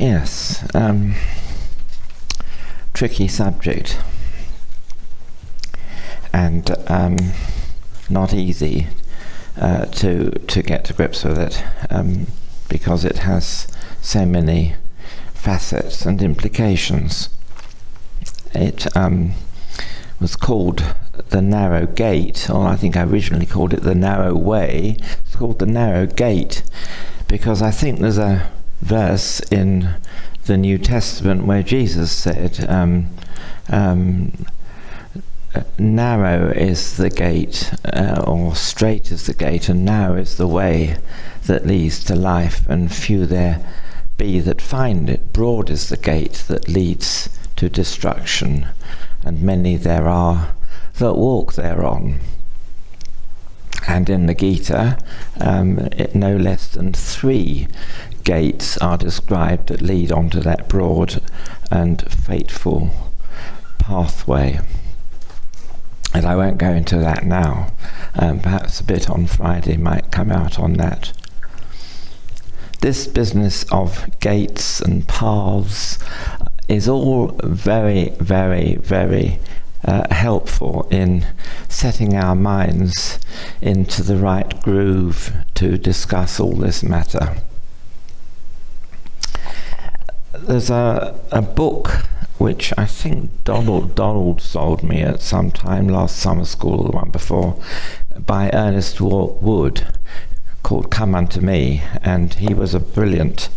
Yes, tricky subject, and not easy to get to grips with it, because it has so many facets and implications. It was called the narrow gate, or I think I originally called it the narrow way. It's called the narrow gate because I think there's a verse in the New Testament where Jesus said, narrow is the gate, or straight is the gate, and narrow is the way that leads to life, and few there be that find it. Broad is the gate that leads to destruction, and many there are that walk thereon. And in the Gita, no less than 3 gates are described that lead onto that broad and fateful pathway. And I won't go into that now. Perhaps a bit on Friday might come out on that. This business of gates and paths is all very, very, very helpful in setting our minds into the right groove to discuss all this matter. There's a book which I think Donald sold me at some time last summer school, the one before, by Ernest Wood, called Come Unto Me, and he was a brilliant,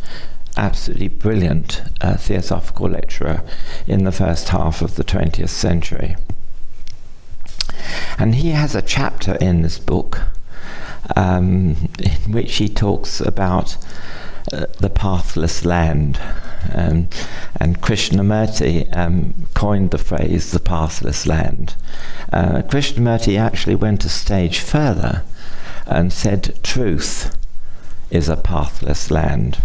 absolutely brilliant Theosophical lecturer in the first half of the 20th century. And he has a chapter in this book in which he talks about the pathless land, and Krishnamurti coined the phrase the pathless land. Krishnamurti actually went a stage further and said truth is a pathless land.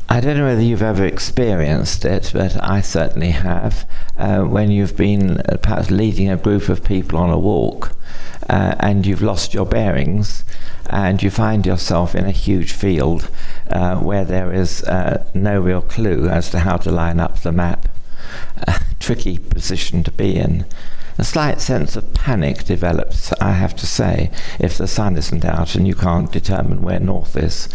I don't know whether you've ever experienced it, but I certainly have, when you've been perhaps leading a group of people on a walk and you've lost your bearings and you find yourself in a huge field where there is no real clue as to how to line up the map. A tricky position to be in. A slight sense of panic develops, I have to say, if the sun isn't out and you can't determine where north is.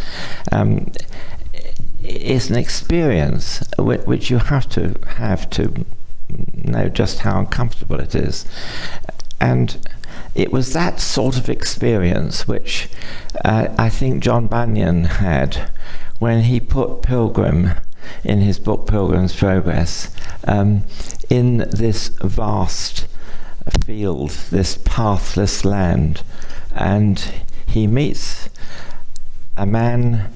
It's an experience which you have to know just how uncomfortable it is. And it was that sort of experience which I think John Bunyan had when he put Pilgrim in his book Pilgrim's Progress in this vast field, this pathless land, and he meets a man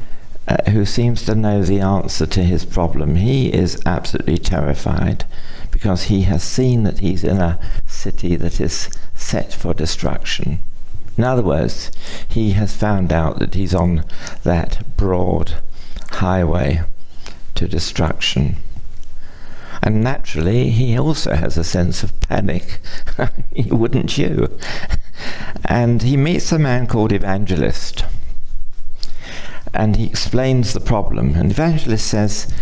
who seems to know the answer to his problem. He is absolutely terrified because he has seen that he's in a city that is set for destruction. In other words, he has found out that he's on that broad highway to destruction. And naturally, he also has a sense of panic. Wouldn't you? And he meets a man called Evangelist. And he explains the problem. And Evangelist says,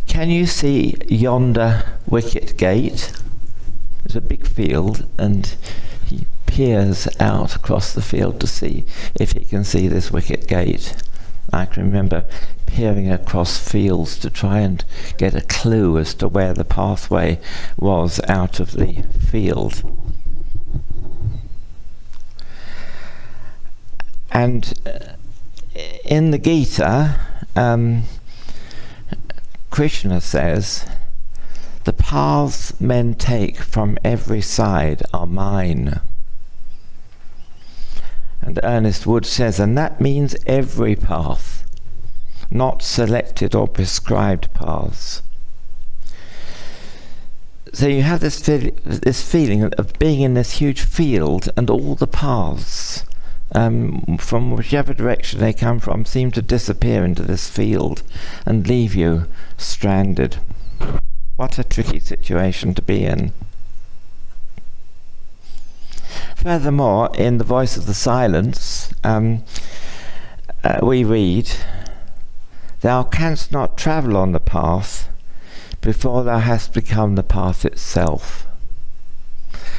can you see yonder wicket gate? There's a big field, and he peers out across the field to see if he can see this wicket gate. I can remember peering across fields to try and get a clue as to where the pathway was out of the field. And in the Gita, Krishna says, the paths men take from every side are mine. And Ernest Wood says, and that means every path, not selected or prescribed paths. So you have this feeling of being in this huge field, and all the paths, from whichever direction they come from, seem to disappear into this field and leave you stranded. What a tricky situation to be in. Furthermore, in The Voice of the Silence, we read, Thou canst not travel on the path before thou hast become the path itself.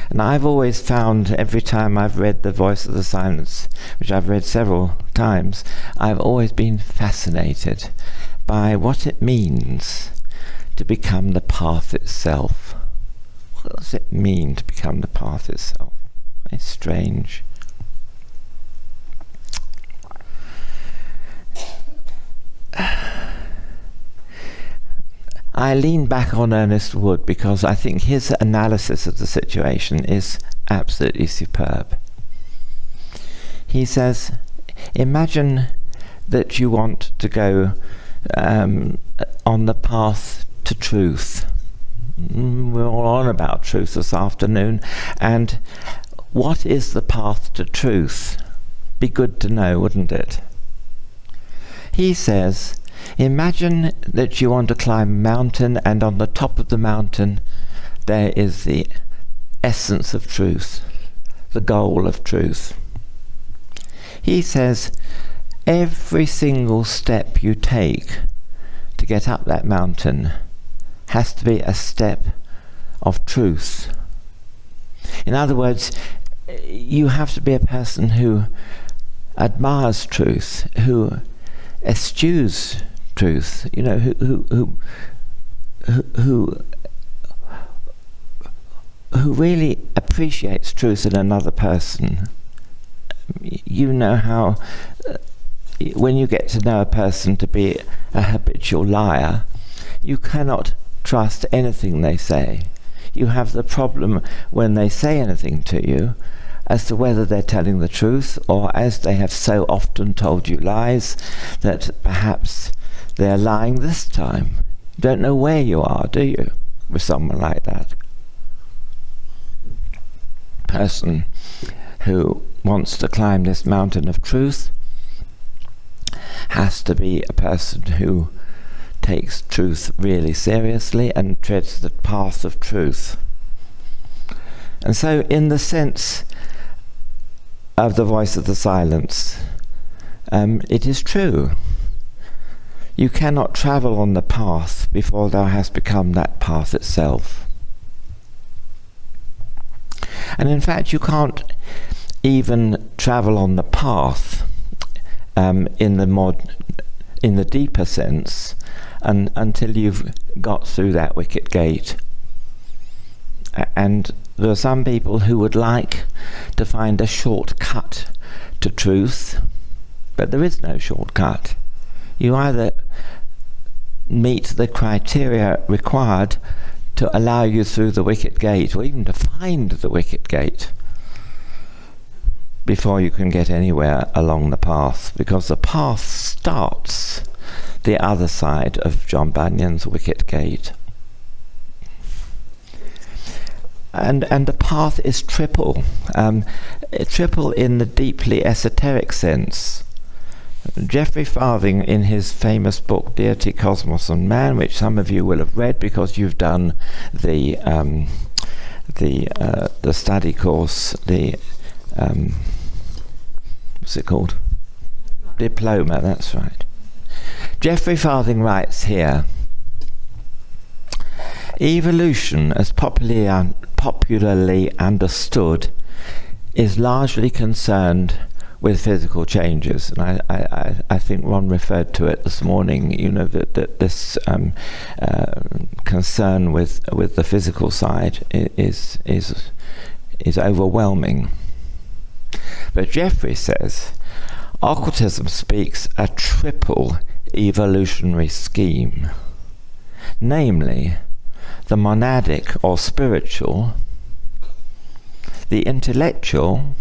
And I've always found, every time I've read The Voice of the Silence, which I've read several times, I've always been fascinated by what it means to become the path itself. What does it mean to become the path itself? It's strange. I lean back on Ernest Wood because I think his analysis of the situation is absolutely superb. He says, imagine that you want to go on the path to truth. We're all on about truth this afternoon, and what is the path to truth? Be good to know, wouldn't it? He says, imagine that you want to climb a mountain, and on the top of the mountain there is the essence of truth, the goal of truth. He says every single step you take to get up that mountain has to be a step of truth. In other words, you have to be a person who admires truth, who eschews truth, who really appreciates truth in another person. You know how when you get to know a person to be a habitual liar, you cannot trust anything they say. You have the problem when they say anything to you as to whether they're telling the truth, or as they have so often told you lies, that perhaps they're lying this time. You don't know where you are, do you, with someone like that? Person who wants to climb this mountain of truth has to be a person who takes truth really seriously and treads the path of truth. And so, in the sense of The Voice of the Silence, it is true. You cannot travel on the path before thou hast become that path itself. And in fact, you can't even travel on the path in the deeper sense until you've got through that wicket gate. And there are some people who would like to find a shortcut to truth, but there is no shortcut. You either meet the criteria required to allow you through the wicket gate, or even to find the wicket gate, before you can get anywhere along the path, because the path starts the other side of John Bunyan's wicket gate. And the path is triple, triple in the deeply esoteric sense. Geoffrey Farthing, in his famous book Deity, Cosmos and Man, which some of you will have read because you've done the study course, what's it called? Diploma, that's right. Geoffrey Farthing writes here, evolution, as popularly understood, is largely concerned with physical changes, and I think Ron referred to it this morning. That this concern with the physical side is overwhelming. But Geoffrey says occultism speaks a triple evolutionary scheme, namely the monadic or spiritual, the intellectual,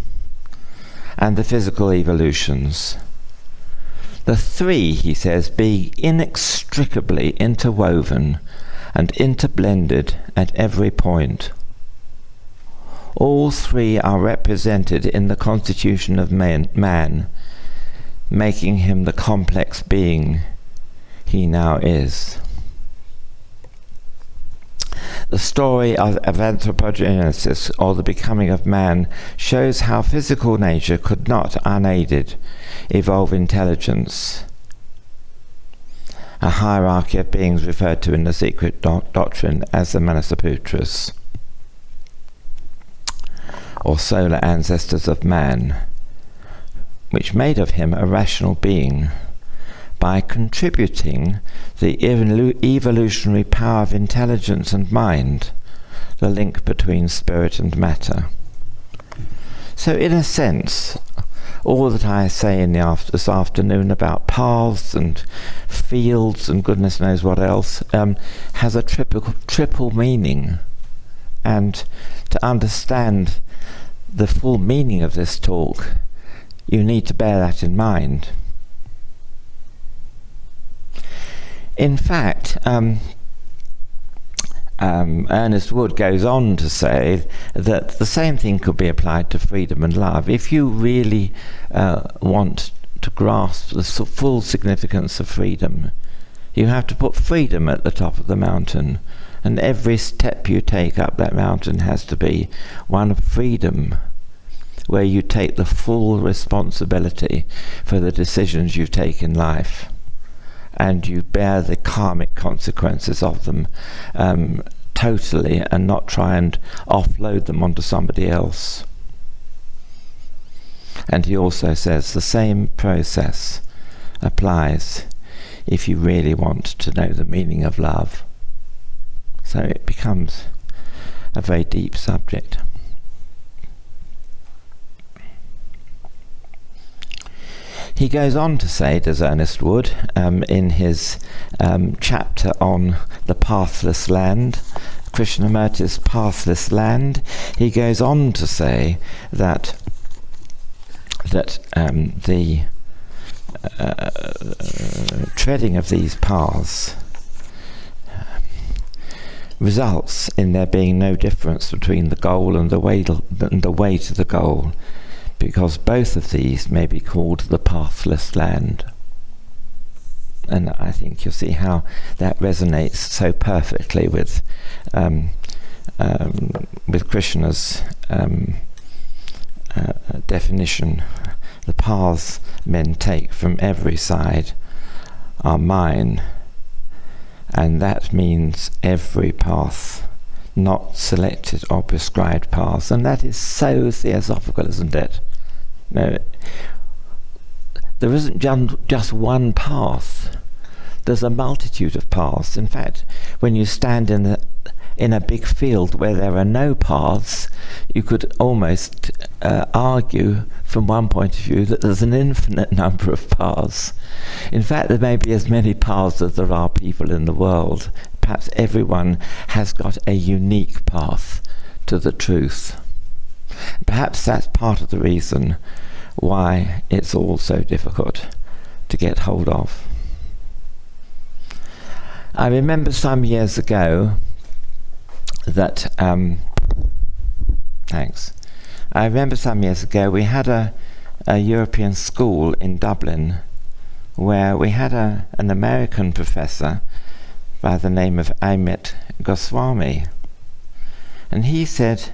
and the physical evolutions. The three, he says, being inextricably interwoven and interblended at every point. All three are represented in the constitution of man, making him the complex being he now is. The story of anthropogenesis, or the becoming of man, shows how physical nature could not, unaided, evolve intelligence. a hierarchy of beings referred to in the secret doctrine as the Manasaputras, or solar ancestors of man, which made of him a rational being by contributing the evolutionary power of intelligence and mind, the link between spirit and matter. So in a sense, all that I say in this afternoon about paths and fields and goodness knows what else has a triple meaning. And to understand the full meaning of this talk, you need to bear that in mind. In fact, Ernest Wood goes on to say that the same thing could be applied to freedom and love. If you really want to grasp the full significance of freedom, you have to put freedom at the top of the mountain, and every step you take up that mountain has to be one of freedom, where you take the full responsibility for the decisions you take in life, and you bear the karmic consequences of them totally, and not try and offload them onto somebody else. And he also says the same process applies if you really want to know the meaning of love. So it becomes a very deep subject. He goes on to say, does Ernest Wood, in his chapter on the pathless land, Krishnamurti's pathless land, he goes on to say that the treading of these paths results in there being no difference between the goal and the way to the goal, because both of these may be called the pathless land. And I think you'll see how that resonates so perfectly with Krishna's definition. The paths men take from every side are mine, and that means every path, not selected or prescribed paths. And that is so theosophical, isn't it? No, there isn't just one path. There's a multitude of paths. In fact, when you stand in a big field where there are no paths, you could almost argue from one point of view that there's an infinite number of paths. In fact, there may be as many paths as there are people in the world. Perhaps everyone has got a unique path to the truth. Perhaps that's part of the reason why it's all so difficult to get hold of. I remember some years ago that I remember some years ago we had a European school in Dublin where we had an American professor by the name of Amit Goswami, and he said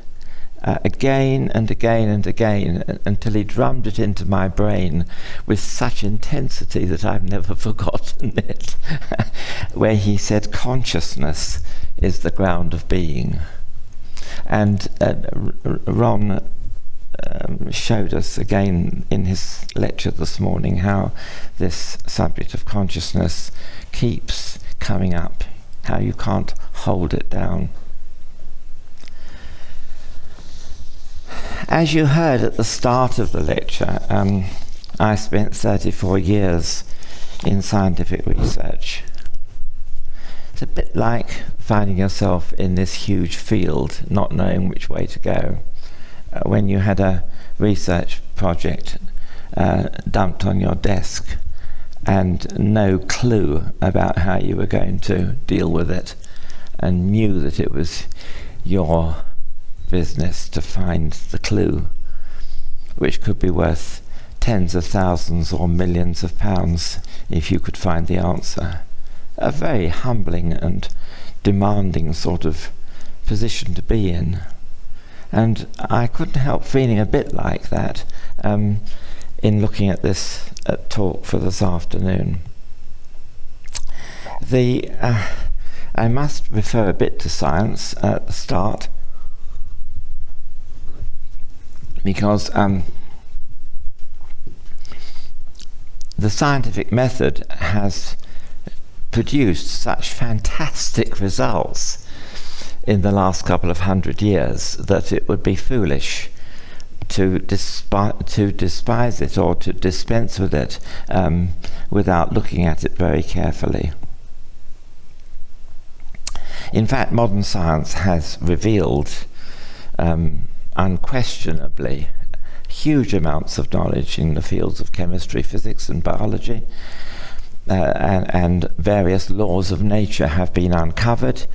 again and again and again, until he drummed it into my brain with such intensity that I've never forgotten it, where he said consciousness is the ground of being. And Ron showed us again in his lecture this morning how this subject of consciousness keeps coming up, how you can't hold it down. As you heard at the start of the lecture, I spent 34 years in scientific research. It's a bit like finding yourself in this huge field, not knowing which way to go. When you had a research project dumped on your desk and no clue about how you were going to deal with it, and knew that it was your business to find the clue, which could be worth tens of thousands or millions of pounds if you could find the answer. A very humbling and demanding sort of position to be in. And I couldn't help feeling a bit like that in looking at this talk for this afternoon. I must refer a bit to science at the start, because the scientific method has produced such fantastic results in the last couple of 100 years that it would be foolish to despise it or to dispense with it without looking at it very carefully. In fact, modern science has revealed unquestionably huge amounts of knowledge in the fields of chemistry, physics and biology, and various laws of nature have been uncovered.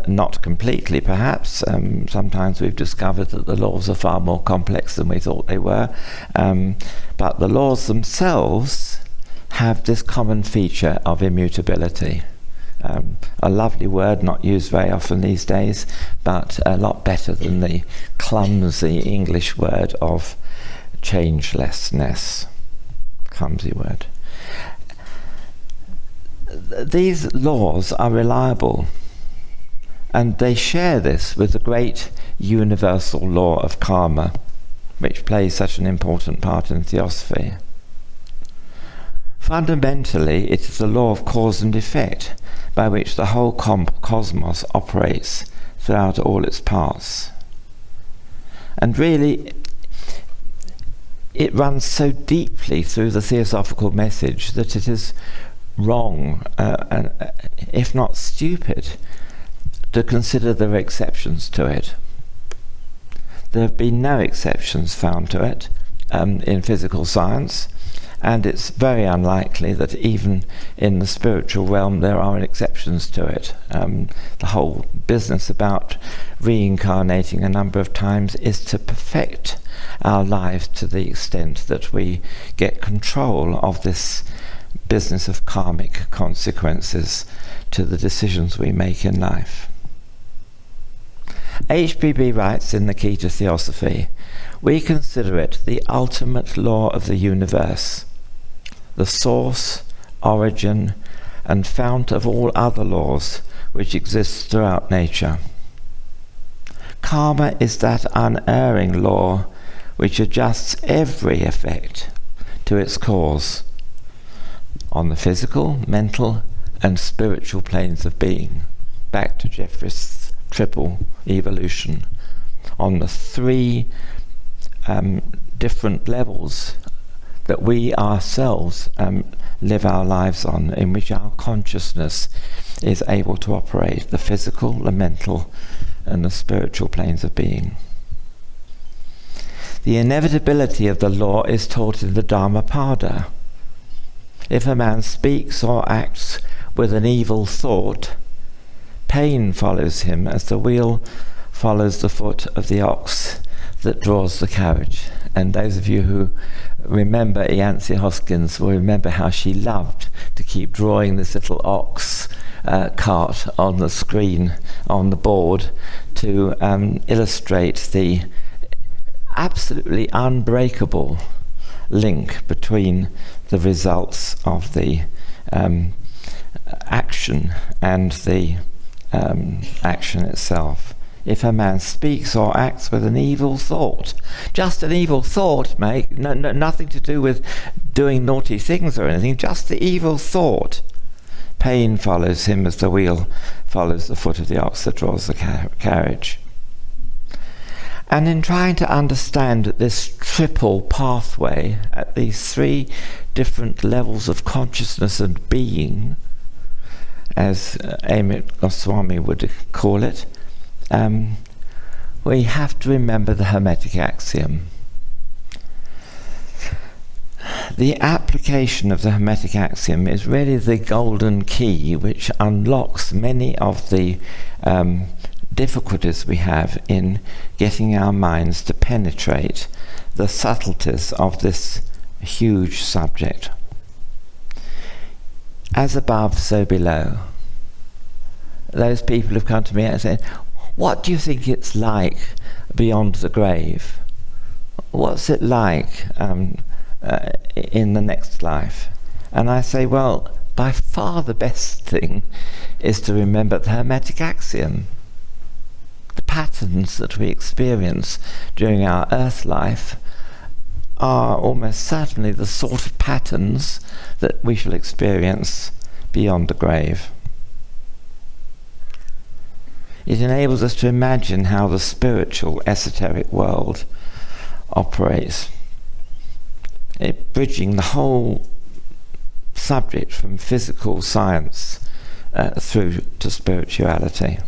Not completely, perhaps. Sometimes we've discovered that the laws are far more complex than we thought they were. But the laws themselves have this common feature of immutability. A lovely word not used very often these days, but a lot better than the clumsy English word of changelessness. Clumsy word. These laws are reliable, and they share this with the great universal law of karma, which plays such an important part in Theosophy. Fundamentally, it is the law of cause and effect by which the whole cosmos operates throughout all its parts. And really, it runs so deeply through the Theosophical message that it is wrong, and if not stupid, to consider there are exceptions to it. There have been no exceptions found to it in physical science, and it's very unlikely that even in the spiritual realm there are exceptions to it. The whole business about reincarnating a number of times is to perfect our lives to the extent that we get control of this business of karmic consequences to the decisions we make in life. HPB writes in the Key to Theosophy, "We consider it the ultimate law of the universe, the source, origin, and fount of all other laws which exist throughout nature. Karma is that unerring law which adjusts every effect to its cause on the physical, mental, and spiritual planes of being." Back to Jeffrey's triple evolution, on the three different levels that we ourselves live our lives on, in which our consciousness is able to operate: the physical, the mental, and the spiritual planes of being. The inevitability of the law is taught in the Dhammapada. If a man speaks or acts with an evil thought, pain follows him as the wheel follows the foot of the ox that draws the carriage. And those of you who remember Yancey Hoskins will remember how she loved to keep drawing this little ox cart on the screen, on the board, to illustrate the absolutely unbreakable link between the results of the action and the action itself. If a man speaks or acts with an evil thought, just an evil thought, mate, nothing to do with doing naughty things or anything, just the evil thought, pain follows him as the wheel follows the foot of the ox that draws the carriage. And in trying to understand this triple pathway at these three different levels of consciousness and being, as Amit Goswami would call it, we have to remember the Hermetic axiom. The application of the Hermetic axiom is really the golden key which unlocks many of the difficulties we have in getting our minds to penetrate the subtleties of this huge subject. As above, so below. Those people have come to me and said, "What do you think it's like beyond the grave? What's it like in the next life?" And I say, well, by far the best thing is to remember the Hermetic axiom. The patterns that we experience during our earth life are almost certainly the sort of patterns that we shall experience beyond the grave. It enables us to imagine how the spiritual, esoteric world operates, bridging the whole subject from physical science through to spirituality.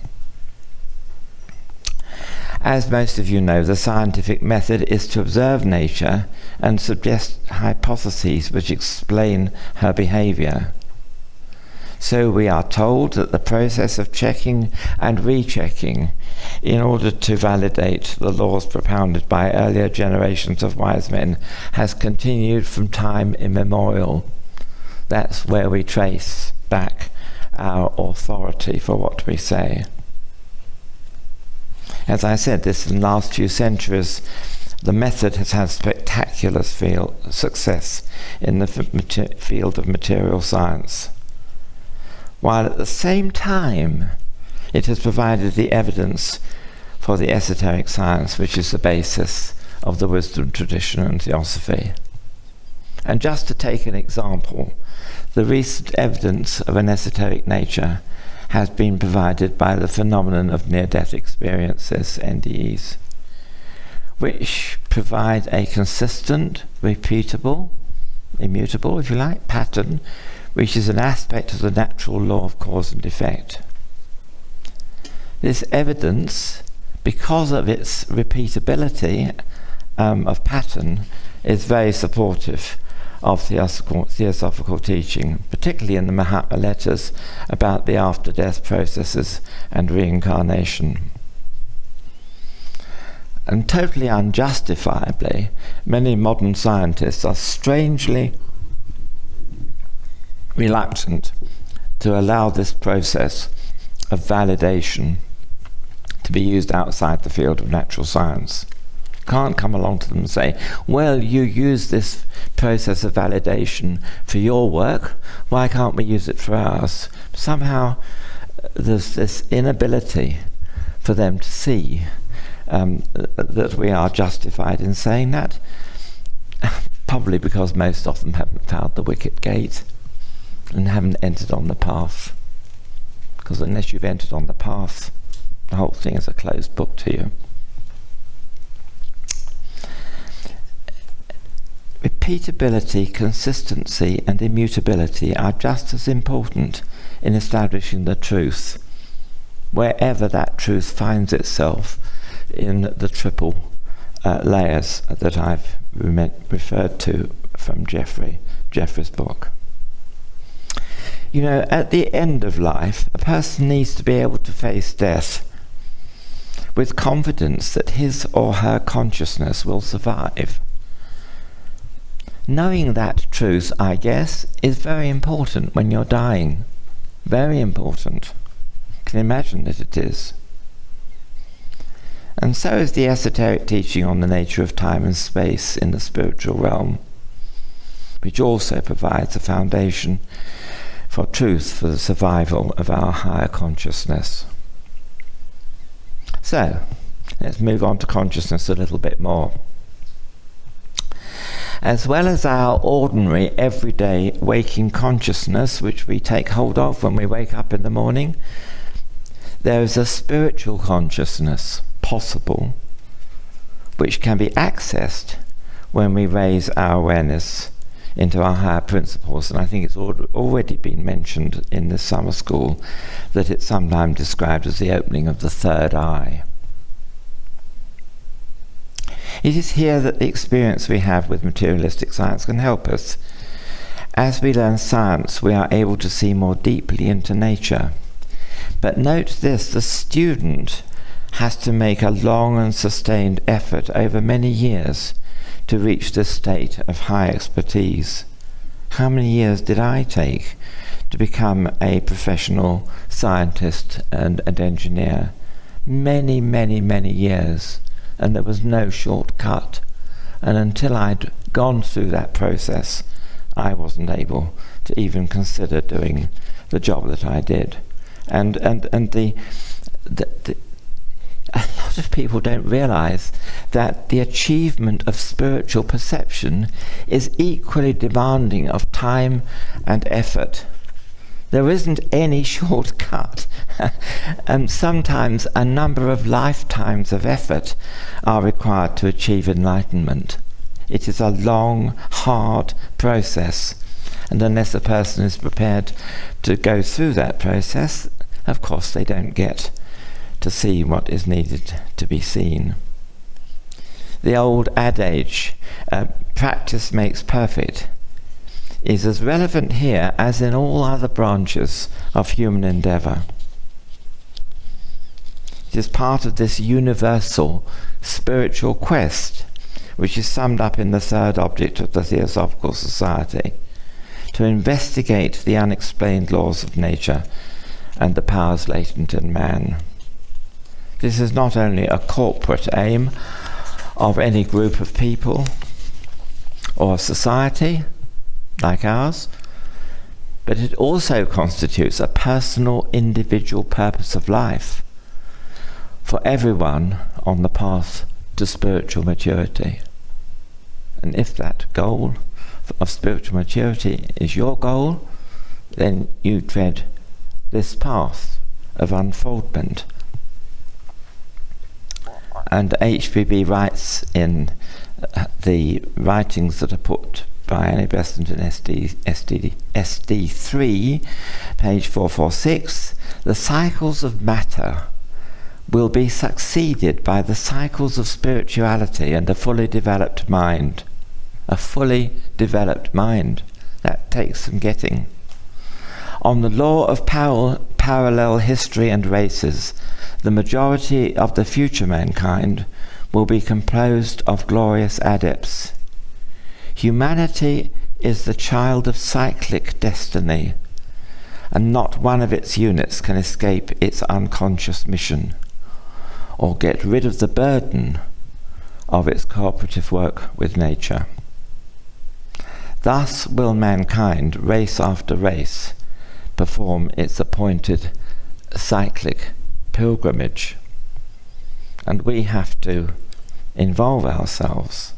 As most of you know, the scientific method is to observe nature and suggest hypotheses which explain her behaviour. So we are told that the process of checking and rechecking in order to validate the laws propounded by earlier generations of wise men has continued from time immemorial. That's where we trace back our authority for what we say. As I said, in the last few centuries, the method has had spectacular success in the field of material science, while at the same time it has provided the evidence for the esoteric science, which is the basis of the wisdom tradition and theosophy. And just to take an example, the recent evidence of an esoteric nature has been provided by the phenomenon of near-death experiences, NDEs, which provide a consistent, repeatable, immutable, if you like, pattern, which is an aspect of the natural law of cause and effect. This evidence, because of its repeatability of pattern, is very supportive of theosophical teaching, particularly in the Mahatma letters about the after-death processes and reincarnation. And totally unjustifiably, many modern scientists are strangely reluctant to allow this process of validation to be used outside the field of natural science. Can't come along to them and say, well, you use this process of validation for your work, why can't we use it for ours? Somehow there's this inability for them to see that we are justified in saying that, probably because most of them haven't found the wicket gate and haven't entered on the path. Because unless you've entered on the path, the whole thing is a closed book to you. Repeatability, consistency, and immutability are just as important in establishing the truth, wherever that truth finds itself in the triple layers that I've referred to from Jeffrey's book. You know, at the end of life, a person needs to be able to face death with confidence that his or her consciousness will survive. Knowing that truth, I guess, is very important when you're dying. Very important. Can you imagine that it is? And so is the esoteric teaching on the nature of time and space in the spiritual realm, which also provides a foundation for truth for the survival of our higher consciousness. So, let's move on to consciousness a little bit more. As well as our ordinary, everyday waking consciousness, which we take hold of when we wake up in the morning, there is a spiritual consciousness possible, which can be accessed when we raise our awareness into our higher principles. And I think it's already been mentioned in the summer school that it's sometimes described as the opening of the third eye. It is here that the experience we have with materialistic science can help us. As we learn science, we are able to see more deeply into nature. But note this, the student has to make a long and sustained effort over many years to reach this state of high expertise. How many years did I take to become a professional scientist and an engineer? Many, many, many years. And there was no shortcut. And until I'd gone through that process, I wasn't able to even consider doing the job that I did. And a lot of people don't realize that the achievement of spiritual perception is equally demanding of time and effort. There isn't any shortcut. And sometimes a number of lifetimes of effort are required to achieve enlightenment. It is a long, hard process. And unless a person is prepared to go through that process, of course they don't get to see what is needed to be seen. The old adage, practice makes perfect, is as relevant here as in all other branches of human endeavour. It is part of this universal spiritual quest, which is summed up in the third object of the Theosophical Society, to investigate the unexplained laws of nature and the powers latent in man. This is not only a corporate aim of any group of people or society like ours, but it also constitutes a personal, individual purpose of life for everyone on the path to spiritual maturity. And if that goal of spiritual maturity is your goal, then you tread this path of unfoldment. And HBB writes in the writings that are put by Annie Besant in SD3, page 446, the cycles of matter will be succeeded by the cycles of spirituality and a fully developed mind. A fully developed mind. That takes some getting. On the law of parallel history and races, the majority of the future mankind will be composed of glorious adepts. Humanity is the child of cyclic destiny, and not one of its units can escape its unconscious mission, or get rid of the burden of its cooperative work with nature. Thus will mankind, race after race, perform its appointed cyclic pilgrimage, and we have to involve ourselves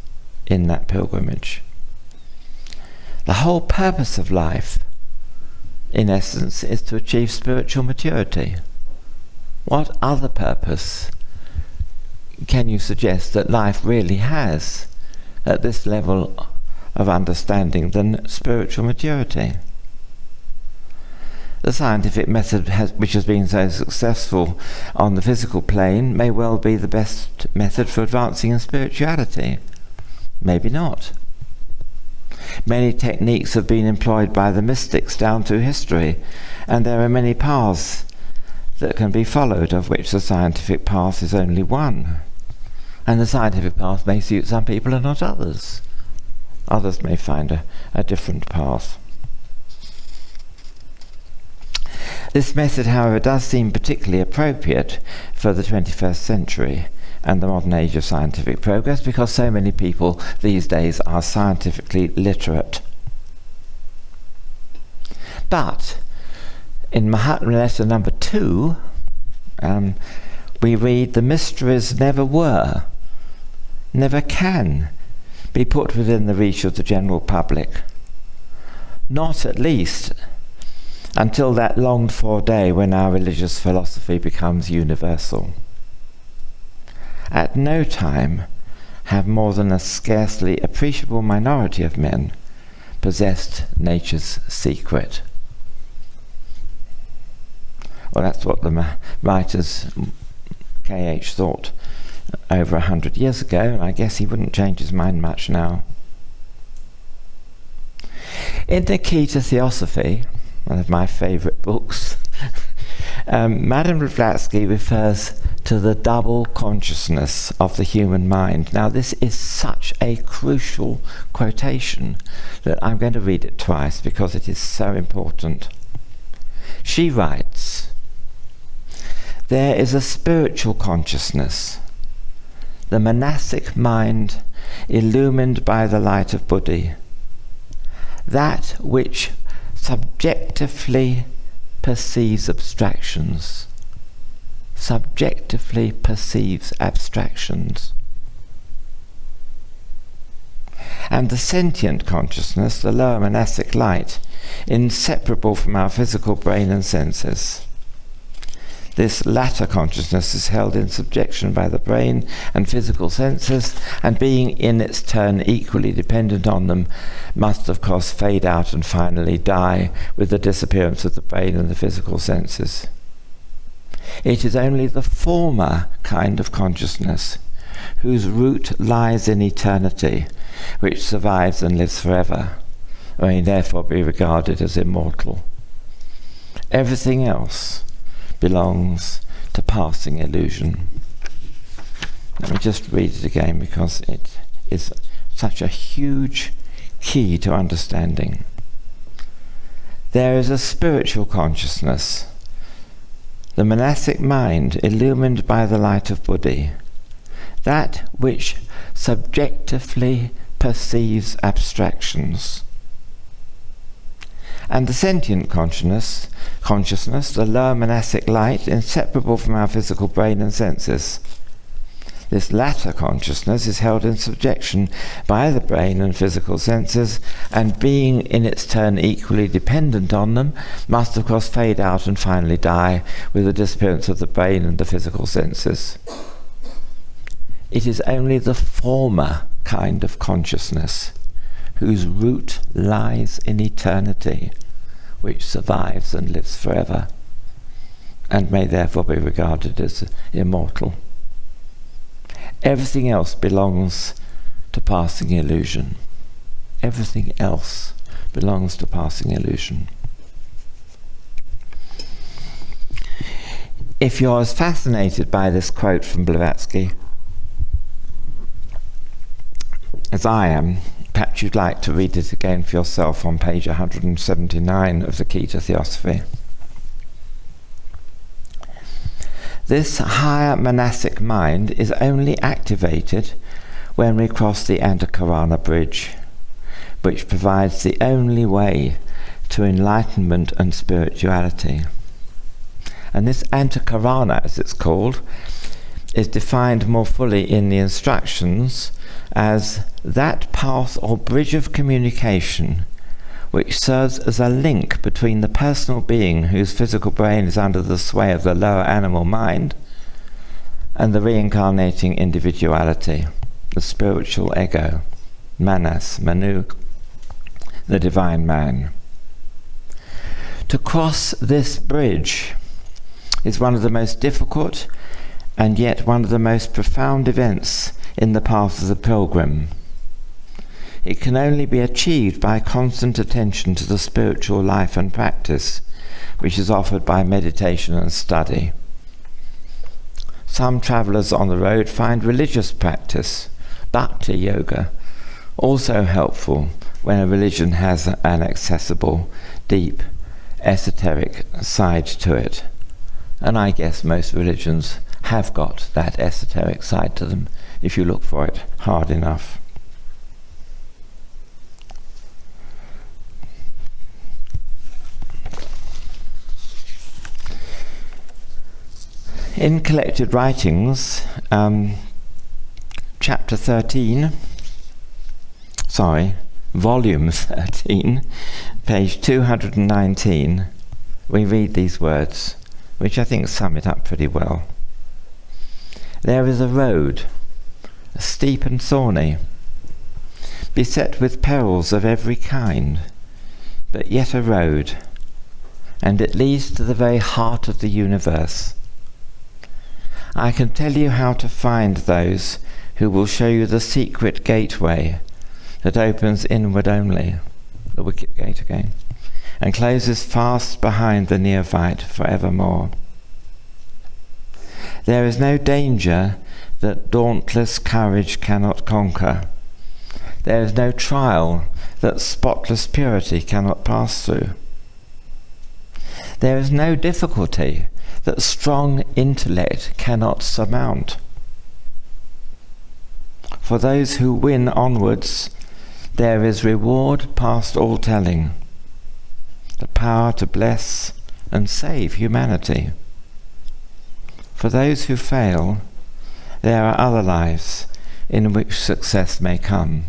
in that pilgrimage. The whole purpose of life, in essence, is to achieve spiritual maturity. What other purpose can you suggest that life really has at this level of understanding than spiritual maturity? The scientific method which has been so successful on the physical plane may well be the best method for advancing in spirituality. Maybe not. Many techniques have been employed by the mystics down through history, and there are many paths that can be followed, of which the scientific path is only one. And the scientific path may suit some people and not others. Others may find a different path. This method, however, does seem particularly appropriate for the 21st century and the modern age of scientific progress, because so many people these days are scientifically literate. But in Mahatma letter number 2, we read, the mysteries never were, never can be put within the reach of the general public. Not at least until that longed-for day when our religious philosophy becomes universal. At no time have more than a scarcely appreciable minority of men possessed nature's secret. Well, that's what the writers K.H. thought over 100 years ago, and I guess he wouldn't change his mind much now. In the Key to Theosophy, one of my favourite books, Madame Blavatsky refers to the double consciousness of the human mind. Now, this is such a crucial quotation that I'm going to read it twice because it is so important. She writes, there is a spiritual consciousness, the monastic mind illumined by the light of Buddhi. that which subjectively perceives abstractions. Subjectively perceives abstractions. And the sentient consciousness, the lower monastic light, inseparable from our physical brain and senses. This latter consciousness is held in subjection by the brain and physical senses, and being in its turn equally dependent on them, must of course fade out and finally die with the disappearance of the brain and the physical senses. It is only the former kind of consciousness, whose root lies in eternity, which survives and lives forever, and may therefore be regarded as immortal. Everything else belongs to passing illusion. Let me just read it again, because it is such a huge key to understanding. There is a spiritual consciousness, the monastic mind illumined by the light of Buddhi, that which subjectively perceives abstractions. And the sentient consciousness, the lower monastic light, inseparable from our physical brain and senses. This latter consciousness is held in subjection by the brain and physical senses, and being in its turn equally dependent on them, must of course fade out and finally die with the disappearance of the brain and the physical senses. It is only the former kind of consciousness, whose root lies in eternity, which survives and lives forever, and may therefore be regarded as immortal. Everything else belongs to passing illusion. Everything else belongs to passing illusion. If you're as fascinated by this quote from Blavatsky as I am, perhaps you'd like to read it again for yourself on page 179 of the Key to Theosophy. This higher monastic mind is only activated when we cross the Antakarana bridge, which provides the only way to enlightenment and spirituality. And this Antakarana, as it's called, is defined more fully in the instructions as that path or bridge of communication which serves as a link between the personal being whose physical brain is under the sway of the lower animal mind and the reincarnating individuality, the spiritual ego, manas, manu, the divine man. To cross this bridge is one of the most difficult and yet one of the most profound events in the path of the pilgrim. It can only be achieved by constant attention to the spiritual life and practice which is offered by meditation and study. Some travellers on the road find religious practice, bhakti yoga, also helpful when a religion has an accessible, deep, esoteric side to it. And I guess most religions have got that esoteric side to them if you look for it hard enough. In Collected Writings, chapter 13, volume 13, page 219, we read these words, which I think sum it up pretty well. There is a road, steep and thorny, beset with perils of every kind, but yet a road, and it leads to the very heart of the universe. I can tell you how to find those who will show you the secret gateway that opens inward only, the wicket gate again, and closes fast behind the neophyte for evermore. There is no danger that dauntless courage cannot conquer. There is no trial that spotless purity cannot pass through. There is no difficulty that strong intellect cannot surmount. For those who win onwards, there is reward past all telling, the power to bless and save humanity. For those who fail, there are other lives in which success may come.